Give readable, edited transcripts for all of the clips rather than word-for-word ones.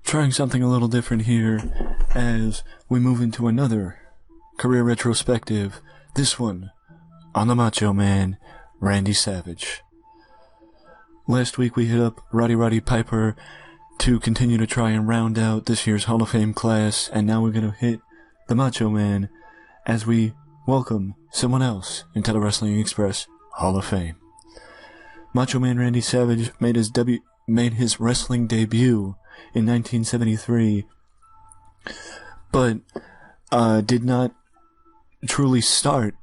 trying something a little different here as we move into another career retrospective. This one on the Macho Man, Randy Savage. Last week we hit up Roddy Piper to continue to try and round out this year's Hall of Fame class, and now we're going to hit the Macho Man as we welcome someone else into the Wrestling Express Hall of Fame. Macho Man Randy Savage made his wrestling debut in 1973, but did not truly start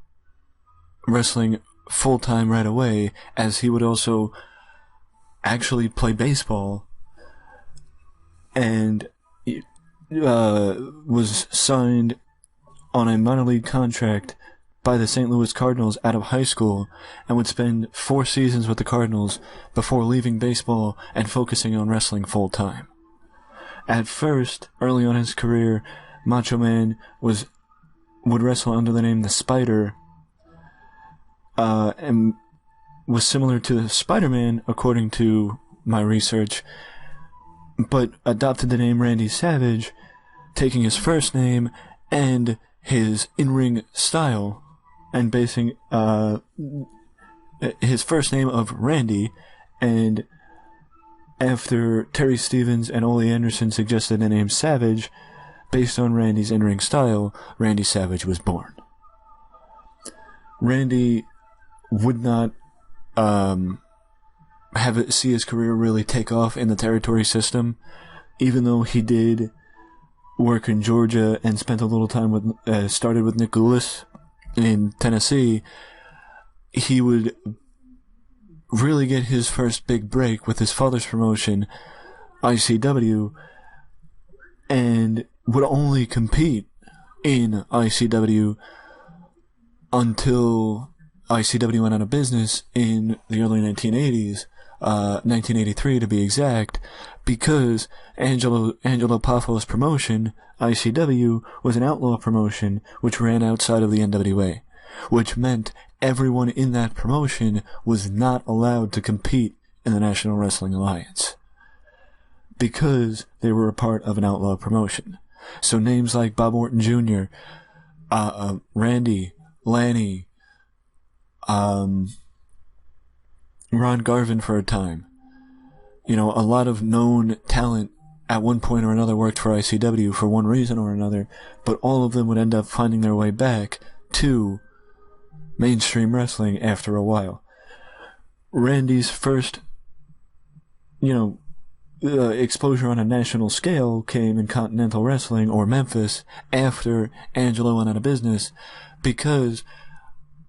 wrestling full-time right away, as he would also actually play baseball and was signed on a minor league contract by the St. Louis Cardinals out of high school, and would spend 4 seasons with the Cardinals before leaving baseball and focusing on wrestling full-time. At first, early on in his career, Macho Man would wrestle under the name The Spider, and was similar to Spider-Man, according to my research, but adopted the name Randy Savage, taking his first name and his in-ring style, and basing his first name of Randy, and after Terry Stevens and Ole Anderson suggested the name Savage, based on Randy's in-ring style, Randy Savage was born. Randy would not see his career really take off in the territory system, even though he did work in Georgia and spent a little time with, started with Nick Goulas in Tennessee. He would really get his first big break with his father's promotion, ICW, and would only compete in ICW until ICW went out of business in the early 1980s, 1983 to be exact, because Angelo Paffo's promotion, ICW, was an outlaw promotion which ran outside of the NWA, which meant everyone in that promotion was not allowed to compete in the National Wrestling Alliance because they were a part of an outlaw promotion. So names like Bob Orton Jr., Randy, Lanny, Ron Garvin for a time. A lot of known talent at one point or another worked for ICW for one reason or another, but all of them would end up finding their way back to mainstream wrestling after a while. Randy's first, exposure on a national scale came in Continental Wrestling, or Memphis, after Angelo went out of business, because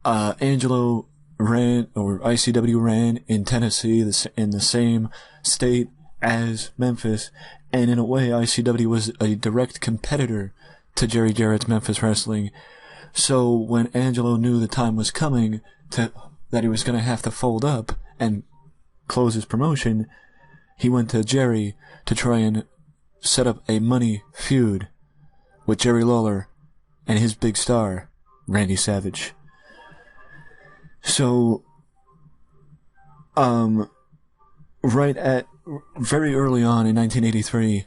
Angelo ran, or ICW ran, in Tennessee, in the same state as Memphis, and in a way ICW was a direct competitor to Jerry Jarrett's Memphis Wrestling. So when Angelo knew the time was coming that he was going to have to fold up and close his promotion, he went to Jerry to try and set up a money feud with Jerry Lawler and his big star, Randy Savage. So, very early on in 1983,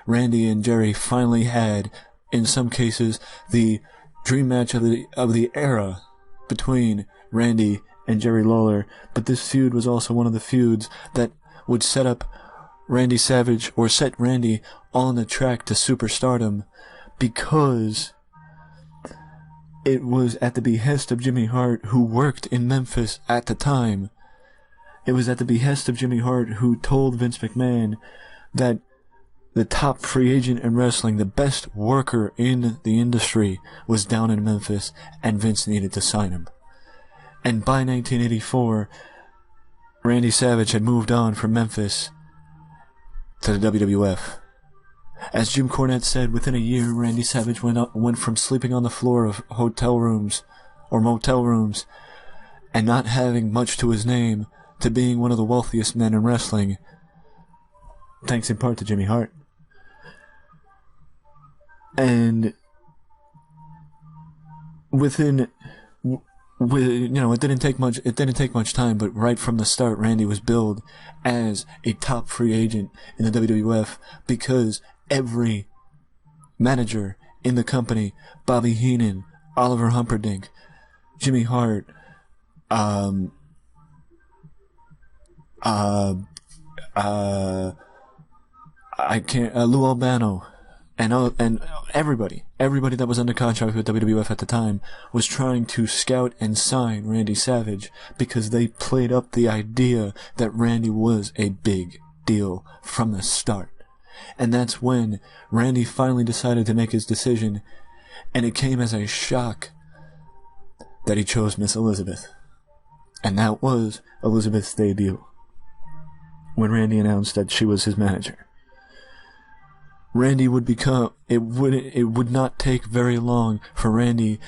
Randy and Jerry finally had, in some cases, the dream match of the era between Randy and Jerry Lawler, but this feud was also one of the feuds that would set up Randy Savage, or set Randy on the track to superstardom, because it was at the behest of Jimmy Hart, who worked in Memphis at the time. It was at the behest of Jimmy Hart, who told Vince McMahon that the top free agent in wrestling, the best worker in the industry, was down in Memphis, and Vince needed to sign him. And by 1984, Randy Savage had moved on from Memphis to the WWF. As Jim Cornette said, within a year, Randy Savage went from sleeping on the floor of hotel rooms or motel rooms and not having much to his name to being one of the wealthiest men in wrestling, thanks in part to Jimmy Hart. And within it didn't take much. It didn't take much time, but right from the start, Randy was billed as a top free agent in the WWF because every manager in the company, Bobby Heenan, Oliver Humperdinck, Jimmy Hart, Lou Albano, and everybody that was under contract with WWF at the time was trying to scout and sign Randy Savage because they played up the idea that Randy was a big deal from the start. And that's when Randy finally decided to make his decision, and it came as a shock that he chose Miss Elizabeth. And that was Elizabeth's debut, when Randy announced that she was his manager. Randy would become, it would not take very long for Randy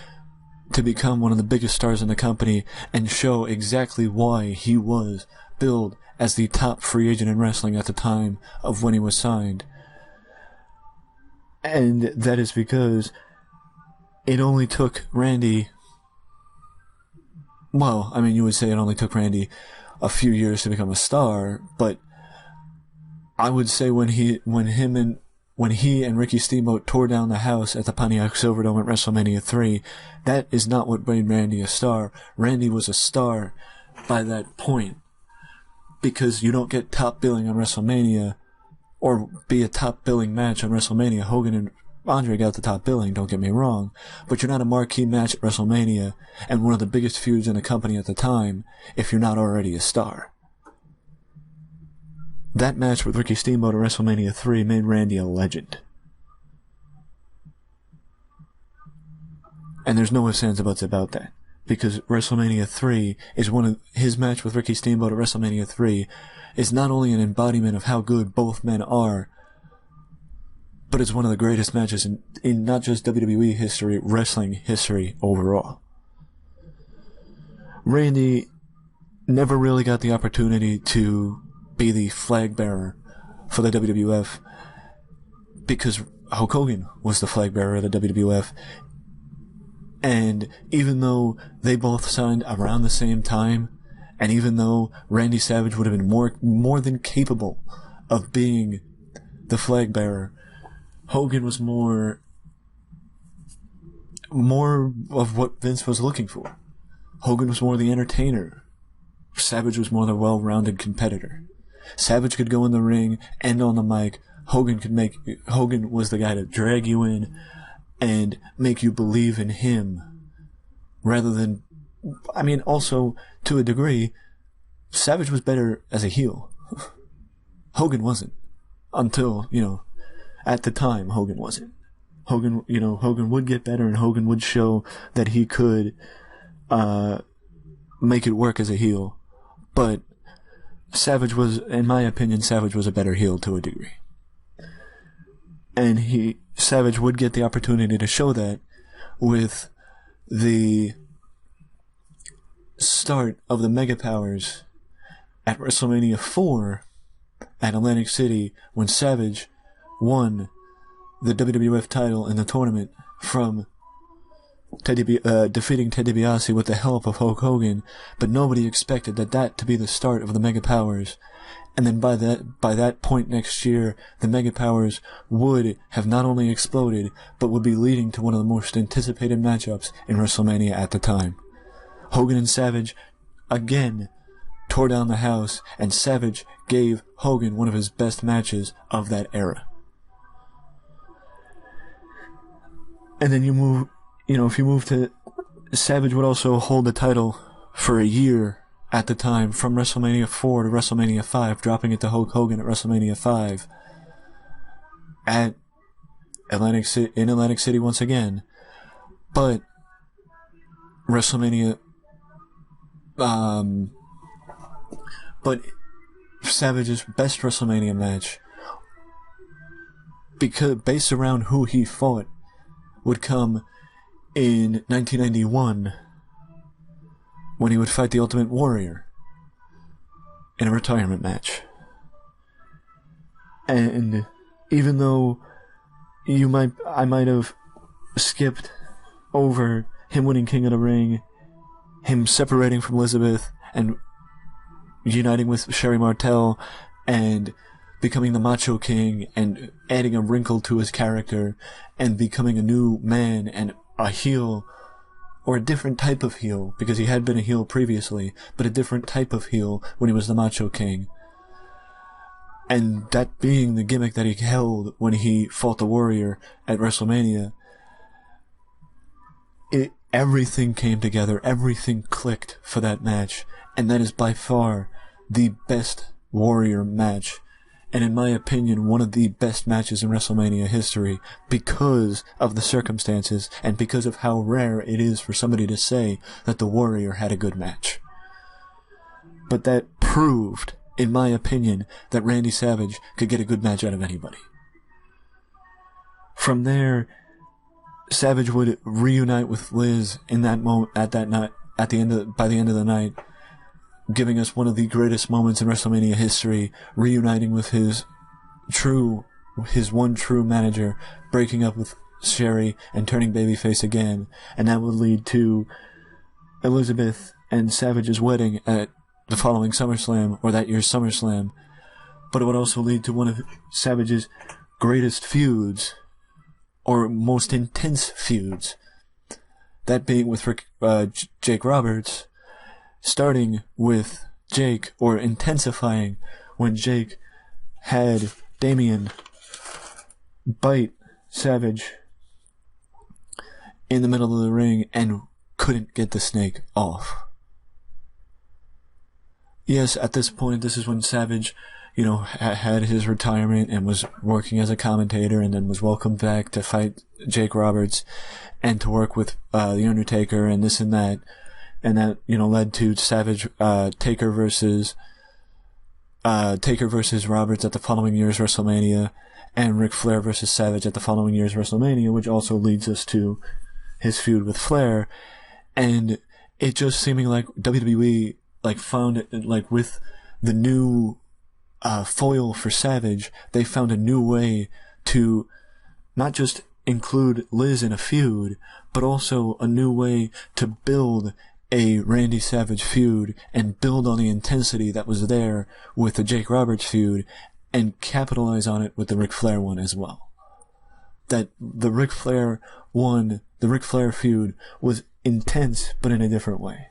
to become one of the biggest stars in the company and show exactly why he was billed as the top free agent in wrestling at the time of when he was signed. And that is because it only took Randy, well, I mean, you would say it only took Randy a few years to become a star, but I would say when he and Ricky Steamboat tore down the house at the Pontiac Silverdome at WrestleMania 3, that is not what made Randy a star. Randy was a star by that point, because you don't get top billing on WrestleMania, or be a top billing match on WrestleMania. Hogan and Andre got the top billing, don't get me wrong, but you're not a marquee match at WrestleMania, and one of the biggest feuds in the company at the time, if you're not already a star. That match with Ricky Steamboat at WrestleMania 3 made Randy a legend. And there's no ifs, ands, or buts about that. Because WrestleMania 3 is one of his match with Ricky Steamboat at WrestleMania 3 is not only an embodiment of how good both men are, but it's one of the greatest matches in not just WWE history, wrestling history overall. Randy never really got the opportunity to be the flag bearer for the WWF because Hulk Hogan was the flag bearer of the WWF. And even though they both signed around the same time, and even though Randy Savage would have been more than capable of being the flag bearer, Hogan was more of what Vince was looking for. Hogan was more the entertainer. Savage was more the well-rounded competitor. Savage could go in the ring and on the mic. Hogan was the guy to drag you in and make you believe in him, rather than, I mean, also, to a degree, Savage was better as a heel. Hogan wasn't. Until, at the time, Hogan wasn't. Hogan would get better, and Hogan would show that he could make it work as a heel. But Savage was, in my opinion, Savage was a better heel to a degree. And Savage would get the opportunity to show that with the start of the Mega Powers at WrestleMania 4 at Atlantic City, when Savage won the WWF title in the tournament from defeating Ted DiBiase with the help of Hulk Hogan, but nobody expected that to be the start of the Mega Powers. And then by that point next year, the Mega Powers would have not only exploded, but would be leading to one of the most anticipated matchups in WrestleMania at the time. Hogan and Savage, again, tore down the house, and Savage gave Hogan one of his best matches of that era. And then if you move to, Savage would also hold the title for a year at the time, from WrestleMania 4 to WrestleMania 5, dropping it to Hulk Hogan at WrestleMania 5 at Atlantic City once again. But WrestleMania, but Savage's best WrestleMania match, based around who he fought, would come in 1991, when he would fight the Ultimate Warrior in a retirement match. And even though I might have skipped over him winning King of the Ring, him separating from Elizabeth and uniting with Sherry Martel and becoming the Macho King and adding a wrinkle to his character and becoming a new man and a heel, or a different type of heel, because he had been a heel previously, but a different type of heel when he was the Macho King. And that being the gimmick that he held when he fought the Warrior at WrestleMania, everything came together, everything clicked for that match, and that is by far the best Warrior match, and in my opinion, one of the best matches in WrestleMania history, because of the circumstances, and because of how rare it is for somebody to say that the Warrior had a good match. But that proved, in my opinion, that Randy Savage could get a good match out of anybody. From there, Savage would reunite with Liz in that moment, by the end of the night, giving us one of the greatest moments in WrestleMania history, reuniting with his one true manager, breaking up with Sherry and turning babyface again, and that would lead to Elizabeth and Savage's wedding at the following SummerSlam, or that year's SummerSlam. But it would also lead to one of Savage's greatest feuds, or most intense feuds, that being with Jake Roberts, starting with Jake, or intensifying when Jake had Damien bite Savage in the middle of the ring and couldn't get the snake off. Yes, at this point, this is when Savage, had his retirement and was working as a commentator, and then was welcomed back to fight Jake Roberts and to work with The Undertaker and this and that. And that, led to Savage, Taker versus Roberts at the following year's WrestleMania, and Ric Flair versus Savage at the following year's WrestleMania, which also leads us to his feud with Flair. And it just seeming like WWE, found it, with the new, foil for Savage, they found a new way to not just include Liz in a feud, but also a new way to build a Randy Savage feud and build on the intensity that was there with the Jake Roberts feud and capitalize on it with the Ric Flair one as well. That the Ric Flair feud was intense, but in a different way.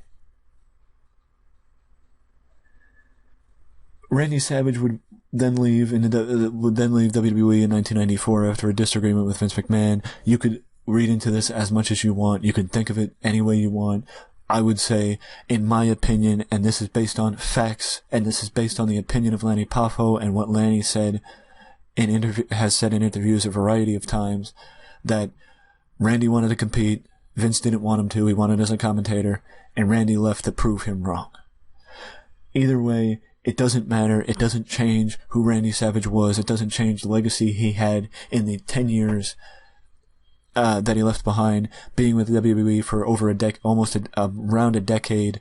Randy Savage would then leave WWE in 1994 after a disagreement with Vince McMahon. You could read into this as much as you want. You could think of it any way you want. I would say, in my opinion, and this is based on facts, and this is based on the opinion of Lanny Poffo and what Lanny has said in interviews a variety of times, that Randy wanted to compete, Vince didn't want him to, he wanted as a commentator, and Randy left to prove him wrong. Either way, it doesn't matter, it doesn't change who Randy Savage was, it doesn't change the legacy he had in the 10 years that he left behind, being with the WWE for over around a decade,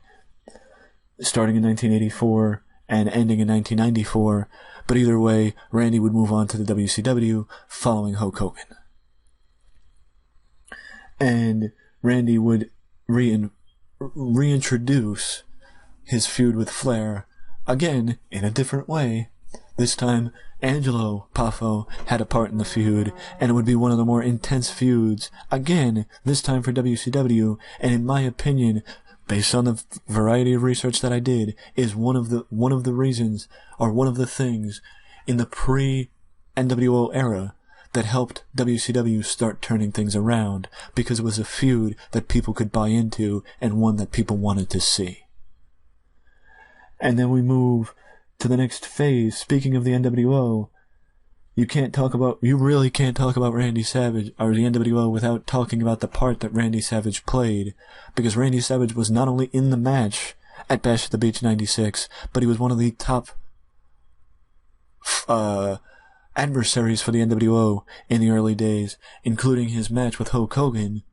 starting in 1984 and ending in 1994. But either way, Randy would move on to the WCW following Hulk Hogan. And Randy would reintroduce his feud with Flair, again, in a different way. This time, Angelo Poffo had a part in the feud, and it would be one of the more intense feuds, again, this time for WCW, and in my opinion, based on the variety of research that I did, is one of the reasons, or one of the things, in the pre-NWO era that helped WCW start turning things around, because it was a feud that people could buy into, and one that people wanted to see. And then we move to the next phase. Speaking of the NWO, you really can't talk about Randy Savage, or the NWO, without talking about the part that Randy Savage played, because Randy Savage was not only in the match at Bash at the Beach 96, but he was one of the top adversaries for the NWO in the early days, including his match with Hulk Hogan,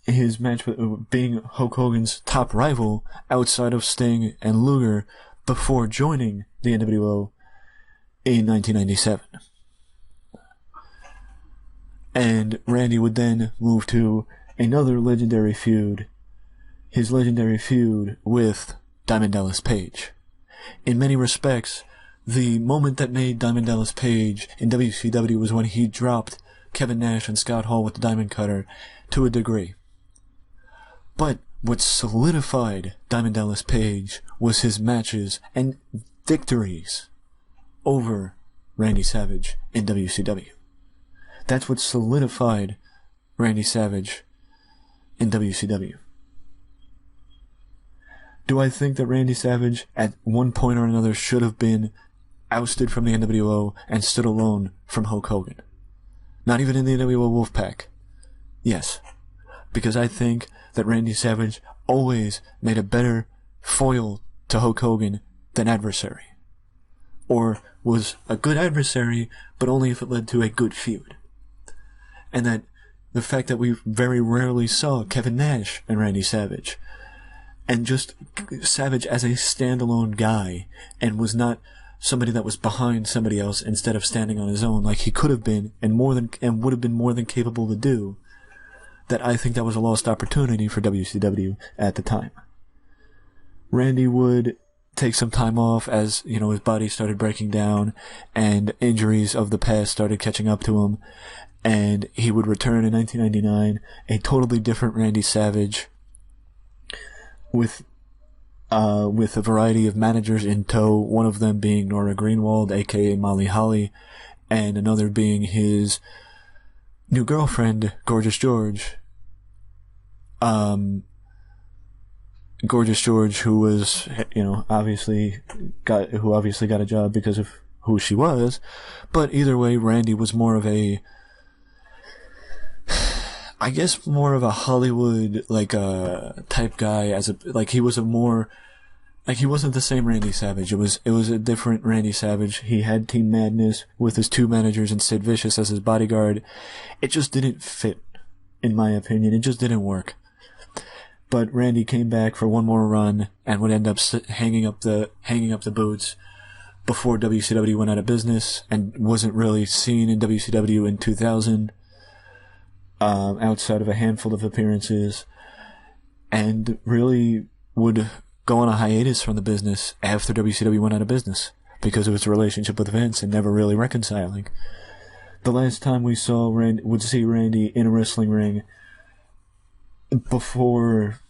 his match with being Hulk Hogan's top rival outside of Sting and Luger before joining the NWO in 1997. And Randy would then move to another legendary feud, his legendary feud with Diamond Dallas Page. In many respects, the moment that made Diamond Dallas Page in WCW was when he dropped Kevin Nash and Scott Hall with the Diamond Cutter to a degree. But what solidified Diamond Dallas Page was his matches and victories over Randy Savage in WCW. That's what solidified Randy Savage in WCW. Do I think that Randy Savage at one point or another should have been ousted from the NWO and stood alone from Hulk Hogan? Not even in the NWO Wolfpack. Yes, because I think that Randy Savage always made a better foil to Hulk Hogan than adversary. Or was a good adversary, but only if it led to a good feud. And that the fact that we very rarely saw Kevin Nash and Randy Savage, and just Savage as a standalone guy, and was not somebody that was behind somebody else instead of standing on his own like he could have been and would have been more than capable to do, that I think that was a lost opportunity for WCW at the time. Randy would take some time off as, his body started breaking down and injuries of the past started catching up to him, and he would return in 1999, a totally different Randy Savage, with a variety of managers in tow, one of them being Nora Greenwald, aka Molly Holly, and another being his new girlfriend, Gorgeous George. Gorgeous George, who was, obviously got a job because of who she was, but either way, Randy was more of a Hollywood, type guy, he wasn't the same Randy Savage. It was a different Randy Savage. He had Team Madness with his two managers and Sid Vicious as his bodyguard. It just didn't fit, in my opinion. It just didn't work. But Randy came back for one more run and would end up hanging up the boots before WCW went out of business and wasn't really seen in WCW in 2000. Outside of a handful of appearances, and really would go on a hiatus from the business after WCW went out of business because of its relationship with Vince and never really reconciling. The last time we would see Randy in a wrestling ring before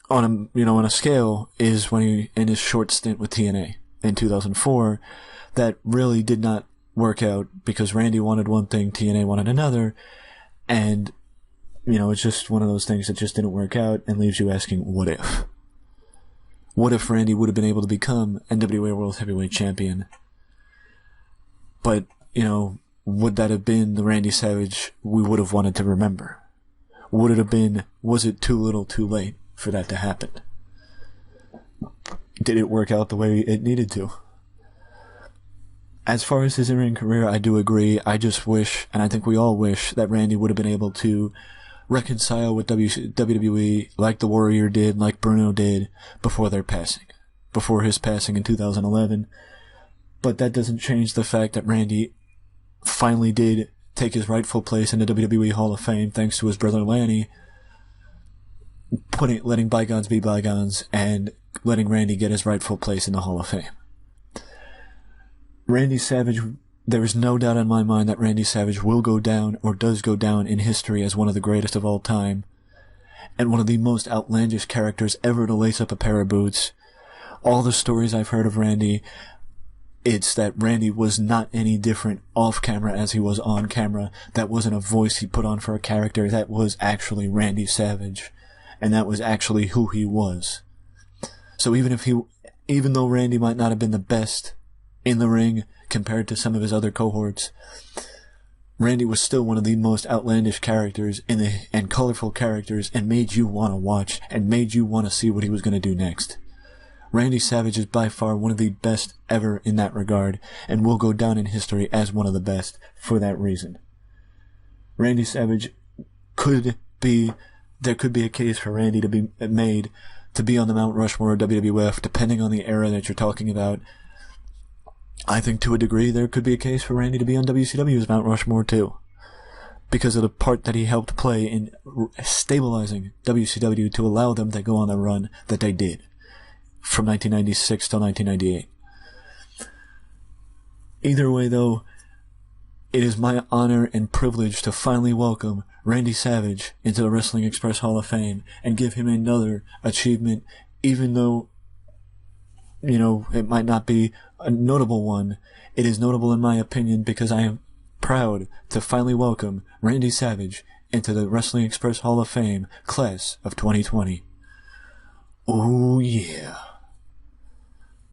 on a scale is when he, in his short stint with TNA in 2004, that really did not work out because Randy wanted one thing, TNA wanted another. And, it's just one of those things that just didn't work out and leaves you asking, what if? What if Randy would have been able to become NWA World Heavyweight Champion? But, would that have been the Randy Savage we would have wanted to remember? Was it too little too late for that to happen? Did it work out the way it needed to? As far as his in-ring career, I do agree. I just wish, and I think we all wish, that Randy would have been able to reconcile with WWE like the Warrior did, like Bruno did, before his passing in 2011. But that doesn't change the fact that Randy finally did take his rightful place in the WWE Hall of Fame thanks to his brother Lanny, letting bygones be bygones and letting Randy get his rightful place in the Hall of Fame. Randy Savage, there is no doubt in my mind that Randy Savage will go down, or does go down in history as one of the greatest of all time, and one of the most outlandish characters ever to lace up a pair of boots. All the stories I've heard of Randy, it's that Randy was not any different off camera as he was on camera. That wasn't a voice he put on for a character. That was actually Randy Savage, and that was actually who he was. So even though Randy might not have been the best in the ring compared to some of his other cohorts, Randy was still one of the most outlandish characters and colorful characters, and made you want to watch and made you want to see what he was going to do next. Randy Savage is by far one of the best ever in that regard, and will go down in history as one of the best for that reason. Randy Savage there could be a case for Randy to be made to be on the Mount Rushmore of WWF, depending on the era that you're talking about. I think to a degree there could be a case for Randy to be on WCW's Mount Rushmore too. because of the part that he helped play in stabilizing WCW to allow them to go on the run that they did from 1996 till 1998. Either way, though, it is my honor and privilege to finally welcome Randy Savage into the Wrestling Express Hall of Fame and give him another achievement, even though, it might not be a notable one. It is notable in my opinion because I am proud to finally welcome Randy Savage into the Wrestling Express Hall of Fame class of 2020. Oh yeah.